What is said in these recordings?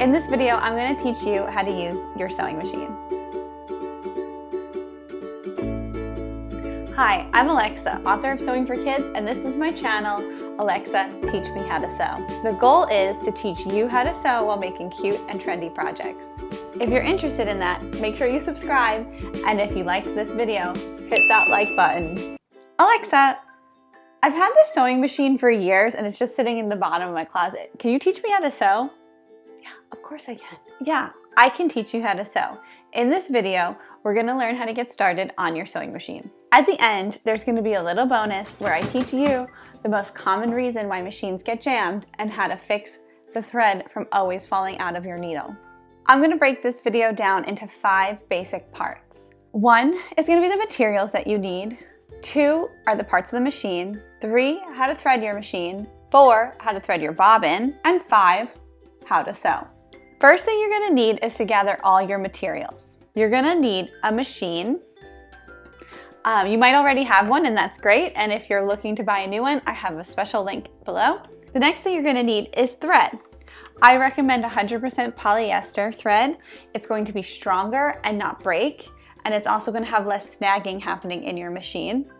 In this video, I'm going to teach you how to use your sewing machine. Hi, I'm Alexa, author of Sewing for Kids, and this is my channel, Alexa Teach Me How to Sew. The goal is to teach you how to sew while making cute and trendy projects. If you're interested in that, make sure you subscribe, and if you liked this video, hit that like button. Alexa, I've had this sewing machine for years and it's just sitting in the bottom of my closet. Can you teach me how to sew? Yeah, of course I can. Yeah, I can teach you how to sew. In this video, we're going to learn how to get started on your sewing machine. At the end, there's going to be a little bonus where I teach you the most common reason why machines get jammed and how to fix the thread from always falling out of your needle. I'm going to break this video down into 5 basic parts. 1 is going to be the materials that you need. 2 are the parts of the machine. 3, how to thread your machine. 4, how to thread your bobbin. And 5, how to sew. First thing you're going to need is to gather all your materials. You're going to need a machine. You might already have one, and that's great. And if you're looking to buy a new one, I have a special link below. The next thing you're going to need is thread. I recommend 100% polyester thread. It's going to be stronger and not break, and it's also going to have less snagging happening in your machine.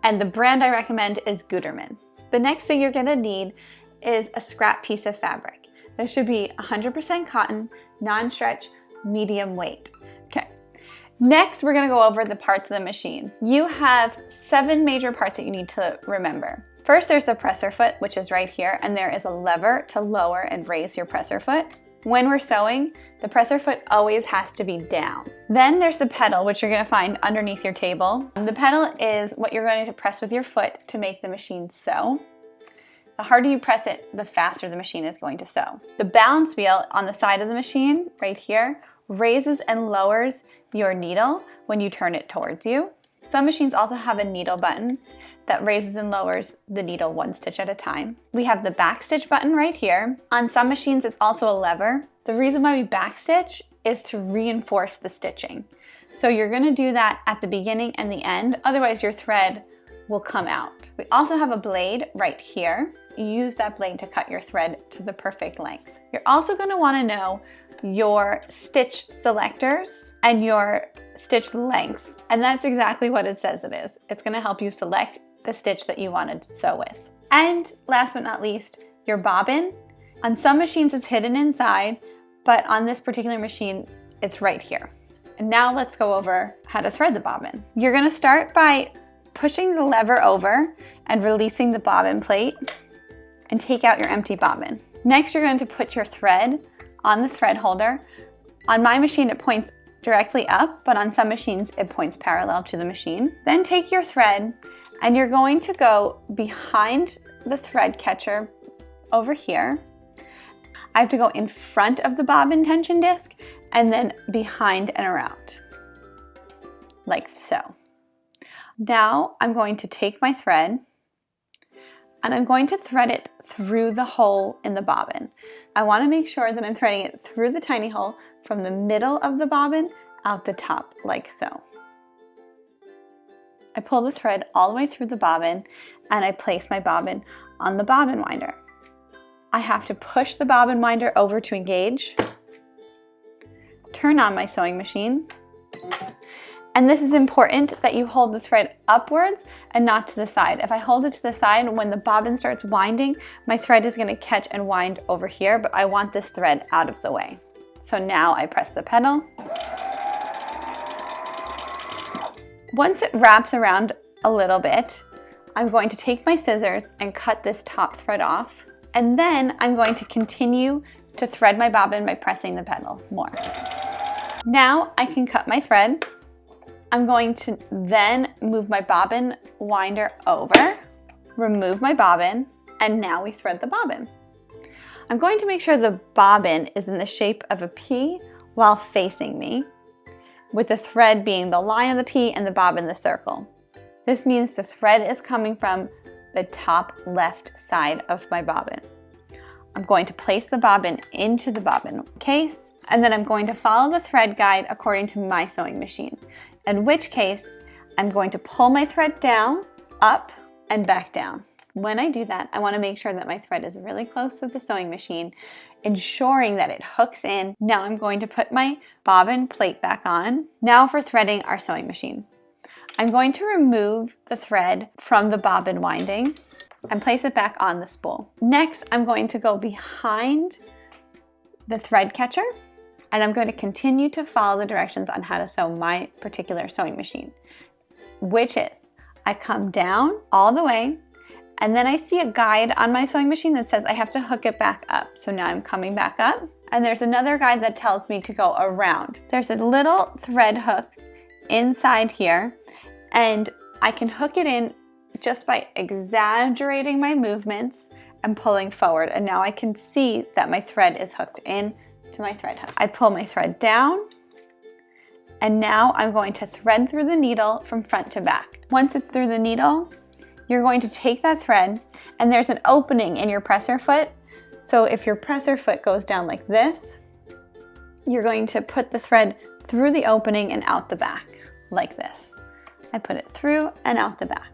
And the brand I recommend is Gutermann. The next thing you're going to need is a scrap piece of fabric. There should be 100% cotton, non-stretch, medium weight. Okay. Next, we're going to go over the parts of the machine. You have 7 major parts that you need to remember. First, there's the presser foot, which is right here, and there is a lever to lower and raise your presser foot. When we're sewing, the presser foot always has to be down. Then there's the pedal, which you're going to find underneath your table. The pedal is what you're going to press with your foot to make the machine sew. The harder you press it, the faster the machine is going to sew. The balance wheel on the side of the machine, right here, raises and lowers your needle when you turn it towards you. Some machines also have a needle button that raises and lowers the needle 1 stitch at a time. We have the backstitch button right here. On some machines, it's also a lever. The reason why we backstitch is to reinforce the stitching. So you're gonna do that at the beginning and the end, otherwise your thread will come out. We also have a blade right here. You use that blade to cut your thread to the perfect length. You're also gonna wanna know your stitch selectors and your stitch length. And that's exactly what it says it is. It's gonna help you select the stitch that you want to sew with. And last but not least, your bobbin. On some machines it's hidden inside, but on this particular machine, it's right here. And now let's go over how to thread the bobbin. You're gonna start by pushing the lever over and releasing the bobbin plate and take out your empty bobbin. Next, you're going to put your thread on the thread holder. On my machine, it points directly up, but on some machines, it points parallel to the machine. Then take your thread and you're going to go behind the thread catcher over here. I have to go in front of the bobbin tension disc and then behind and around, like so. Now I'm going to take my thread and I'm going to thread it through the hole in the bobbin. I want to make sure that I'm threading it through the tiny hole from the middle of the bobbin out the top, like so. I pull the thread all the way through the bobbin and I place my bobbin on the bobbin winder. I have to push the bobbin winder over to engage, turn on my sewing machine, and this is important that you hold the thread upwards and not to the side. If I hold it to the side, when the bobbin starts winding, my thread is going to catch and wind over here, but I want this thread out of the way. So now I press the pedal. Once it wraps around a little bit, I'm going to take my scissors and cut this top thread off. And then I'm going to continue to thread my bobbin by pressing the pedal more. Now I can cut my thread. I'm going to then move my bobbin winder over, remove my bobbin, and now we thread the bobbin. I'm going to make sure the bobbin is in the shape of a P while facing me, with the thread being the line of the P and the bobbin the circle. This means the thread is coming from the top left side of my bobbin. I'm going to place the bobbin into the bobbin case, and then I'm going to follow the thread guide according to my sewing machine, in which case I'm going to pull my thread down, up, and back down. When I do that, I want to make sure that my thread is really close to the sewing machine ensuring that it hooks in. Now I'm going to put my bobbin plate back on. Now for threading our sewing machine. I'm going to remove the thread from the bobbin winding and place it back on the spool. Next, I'm going to go behind the thread catcher, and I'm going to continue to follow the directions on how to sew my particular sewing machine, which is I come down all the way, and then I see a guide on my sewing machine that says I have to hook it back up. So now I'm coming back up, and there's another guide that tells me to go around. There's a little thread hook inside here, and I can hook it in just by exaggerating my movements and pulling forward. And now I can see that my thread is hooked in to my thread hook. I pull my thread down, and now I'm going to thread through the needle from front to back. Once it's through the needle, you're going to take that thread, and there's an opening in your presser foot. So if your presser foot goes down like this, you're going to put the thread through the opening and out the back like this. I put it through and out the back.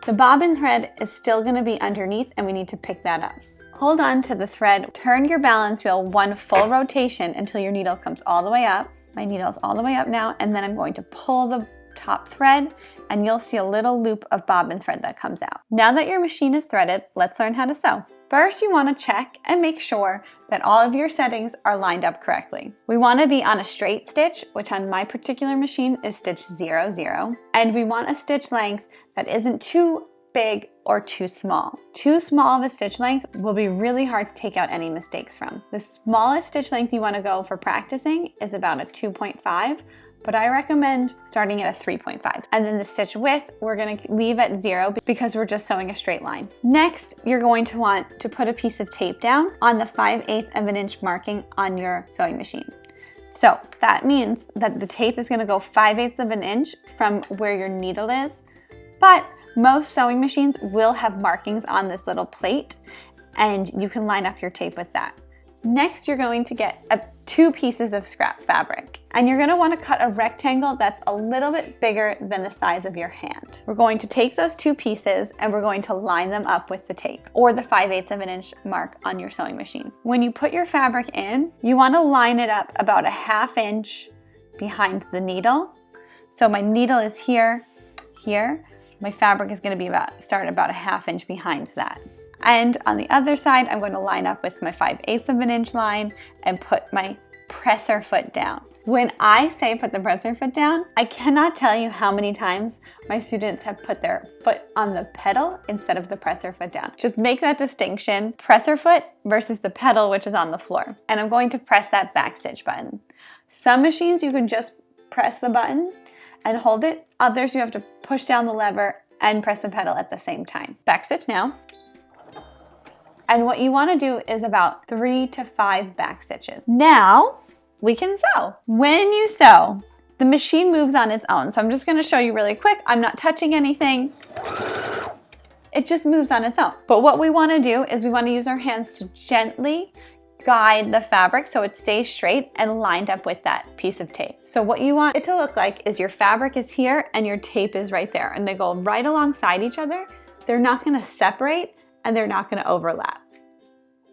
The bobbin thread is still going to be underneath, and we need to pick that up. Hold on to the thread, turn your balance wheel one full rotation until your needle comes all the way up. My needle's all the way up now, and then I'm going to pull the top thread, and you'll see a little loop of bobbin thread that comes out. Now that your machine is threaded, let's learn how to sew. First, you want to check and make sure that all of your settings are lined up correctly. We want to be on a straight stitch, which on my particular machine is stitch 0, 0. And we want a stitch length that isn't too big or too small. Too small of a stitch length will be really hard to take out any mistakes from. The smallest stitch length you want to go for practicing is about a 2.5, but I recommend starting at a 3.5. And then the stitch width, we're going to leave at 0 because we're just sewing a straight line. Next, you're going to want to put a piece of tape down on the 5/8 of an inch marking on your sewing machine. So that means that the tape is going to go 5/8 of an inch from where your needle is, but most sewing machines will have markings on this little plate, and you can line up your tape with that. Next, you're going to get 2 pieces of scrap fabric, and you're going to want to cut a rectangle that's a little bit bigger than the size of your hand. We're going to take those 2 pieces and we're going to line them up with the tape or the 5/8 of an inch mark on your sewing machine. When you put your fabric in, you want to line it up about a 1/2 inch behind the needle. So my needle is here. My fabric is going to be start about a 1/2 inch behind that. And on the other side, I'm going to line up with my 5/8 of an inch line and put my presser foot down. When I say put the presser foot down, I cannot tell you how many times my students have put their foot on the pedal instead of the presser foot down. Just make that distinction, presser foot versus the pedal, which is on the floor. And I'm going to press that back stitch button. Some machines you can just press the button and hold it. Others you have to push down the lever and press the pedal at the same time. Back stitch now. And what you want to do is about 3 to 5 back stitches. Now we can sew. When you sew, the machine moves on its own. So I'm just going to show you really quick. I'm not touching anything. It just moves on its own. But what we want to do is we want to use our hands to gently guide the fabric so it stays straight and lined up with that piece of tape. So what you want it to look like is your fabric is here and your tape is right there, and they go right alongside each other. They're not going to separate and they're not going to overlap.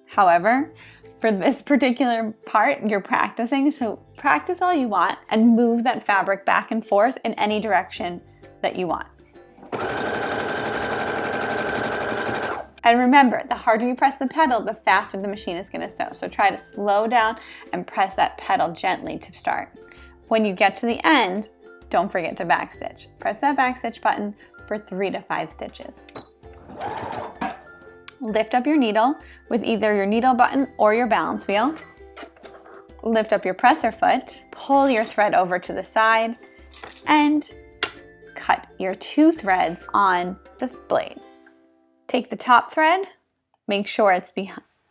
However, for this particular part, you're practicing, so practice all you want and move that fabric back and forth in any direction that you want. And remember, the harder you press the pedal, the faster the machine is going to sew. So try to slow down and press that pedal gently to start. When you get to the end, don't forget to backstitch. Press that backstitch button for 3 to 5 stitches. Lift up your needle with either your needle button or your balance wheel. Lift up your presser foot, pull your thread over to the side, and cut your 2 threads on the blade. Take the top thread, make sure it's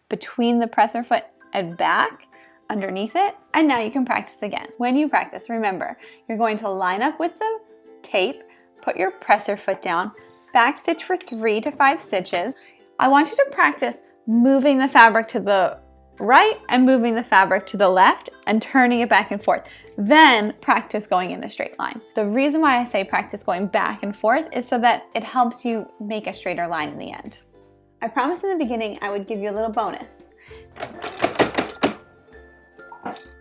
between the presser foot and back, underneath it, and now you can practice again. When you practice, remember, you're going to line up with the tape, put your presser foot down, backstitch for 3 to 5 stitches. I want you to practice moving the fabric to the right and moving the fabric to the left and turning it back and forth. Then practice going in a straight line. The reason why I say practice going back and forth is so that it helps you make a straighter line in the end. I promised in the beginning I would give you a little bonus,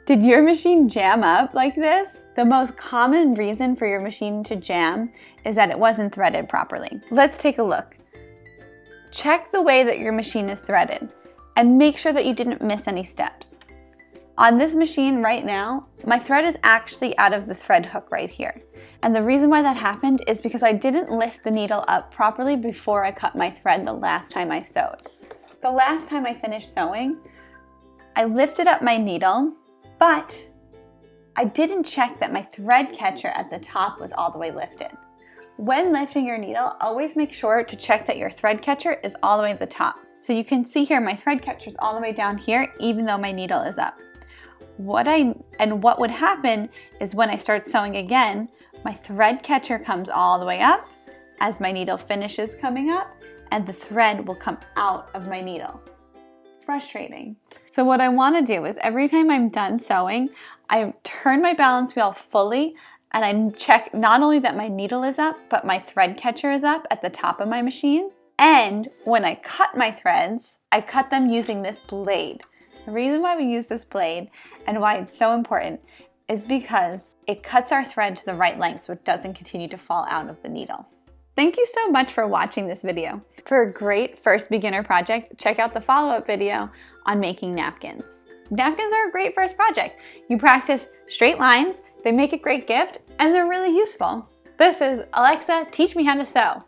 Did your machine jam up like this? The most common reason for your machine to jam is that it wasn't threaded properly. Let's take a look. Check the way that your machine is threaded and make sure that you didn't miss any steps. On this machine right now, my thread is actually out of the thread hook right here. And the reason why that happened is because I didn't lift the needle up properly before I cut my thread the last time I sewed. The last time I finished sewing, I lifted up my needle, but I didn't check that my thread catcher at the top was all the way lifted. When lifting your needle, always make sure to check that your thread catcher is all the way at the top. So you can see here, my thread catcher is all the way down here, even though my needle is up. What would happen is when I start sewing again, my thread catcher comes all the way up as my needle finishes coming up, and the thread will come out of my needle. Frustrating. So what I want to do is every time I'm done sewing, I turn my balance wheel fully and I check not only that my needle is up, but my thread catcher is up at the top of my machine. And when I cut my threads, I cut them using this blade. The reason why we use this blade and why it's so important is because it cuts our thread to the right length so it doesn't continue to fall out of the needle. Thank you so much for watching this video. For a great first beginner project, check out the follow-up video on making napkins. Napkins are a great first project. You practice straight lines, they make a great gift, and they're really useful. This is Alexa, Teach Me How to Sew.